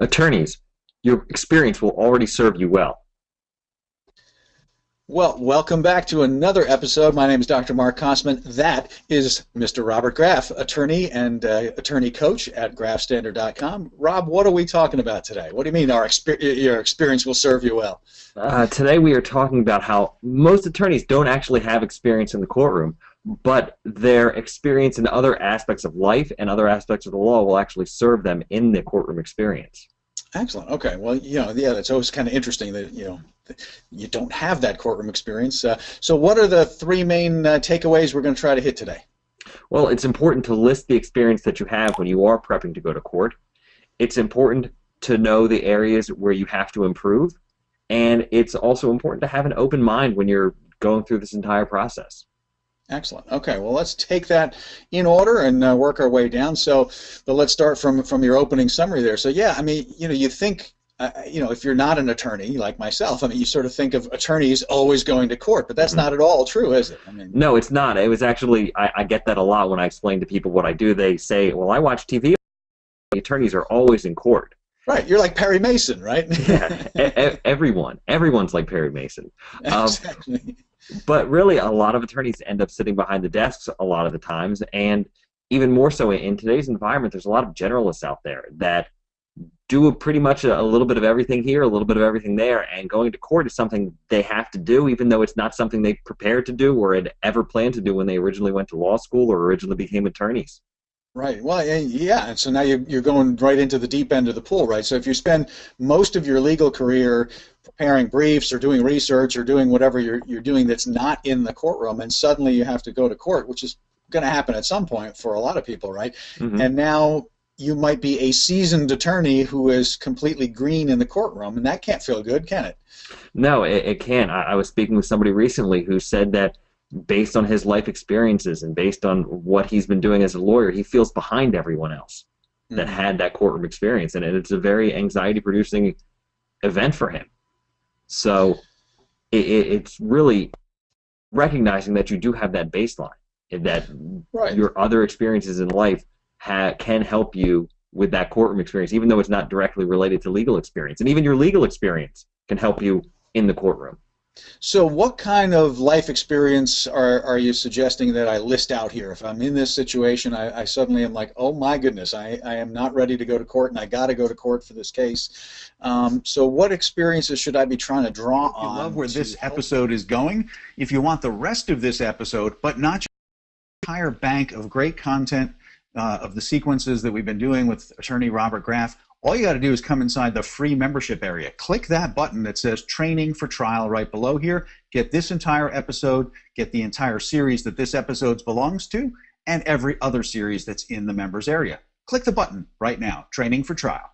Attorneys, your experience will already serve you well. Well, welcome back to another episode. My name is Dr. Mark Kosman. That is Mr. Robert Graff, attorney and attorney coach at GraffStandard.com. Rob, what are we talking about today? What do you mean your experience will serve you well? Today we are talking about how most attorneys don't actually have experience in the courtroom, but their experience in other aspects of life and other aspects of the law will actually serve them in the courtroom experience. Excellent. Okay. Well, yeah, that's always kind of interesting that, you don't have that courtroom experience. So what are the three main takeaways we're going to try to hit today? Well, it's important to list the experience that you have when you are prepping to go to court. It's important to know the areas where you have to improve. And it's also important to have an open mind when you're going through this entire process. Excellent. Okay, well, let's take that in order and work our way down. But let's start from your opening summary there. So, yeah, I mean, you think, if you're not an attorney like myself, I mean, you sort of think of attorneys always going to court, but that's not at all true, is it? No, it's not. It was actually, I get that a lot when I explain to people what I do. They say, well, I watch TV. The attorneys are always in court. Right, you're like Perry Mason, right? Yeah, everyone's like Perry Mason. Exactly. But really, a lot of attorneys end up sitting behind the desks a lot of the times, and even more so in today's environment, there's a lot of generalists out there that do pretty much a little bit of everything here, a little bit of everything there, and going to court is something they have to do, even though it's not something they prepared to do or had ever planned to do when they originally went to law school or originally became attorneys. Right. Well, yeah, and so now you're going right into the deep end of the pool, right? So if you spend most of your legal career preparing briefs or doing research or doing whatever you're doing that's not in the courtroom, and suddenly you have to go to court, which is going to happen at some point for a lot of people, right? Mm-hmm. And now you might be a seasoned attorney who is completely green in the courtroom, and that can't feel good, can it? No, it can't. I was speaking with somebody recently who said that based on his life experiences and based on what he's been doing as a lawyer, he feels behind everyone else that had that courtroom experience, and it's a very anxiety-producing event for him. So it's really recognizing that you do have that baseline, and that your other experiences in life can help you with that courtroom experience, even though it's not directly related to legal experience. And even your legal experience can help you in the courtroom. So what kind of life experience are you suggesting that I list out here? If I'm in this situation, I suddenly am like, oh my goodness, I am not ready to go to court, and I got to go to court for this case. So what experiences should I be trying to draw on? If you love where this episode is going, if you want the rest of this episode, but not just the entire bank of great content of the sequences that we've been doing with attorney Robert Graff, all you got to do is come inside the free membership area. Click that button that says Training for Trial right below here. Get this entire episode, get the entire series that this episode belongs to, and every other series that's in the members area. Click the button right now, Training for Trial.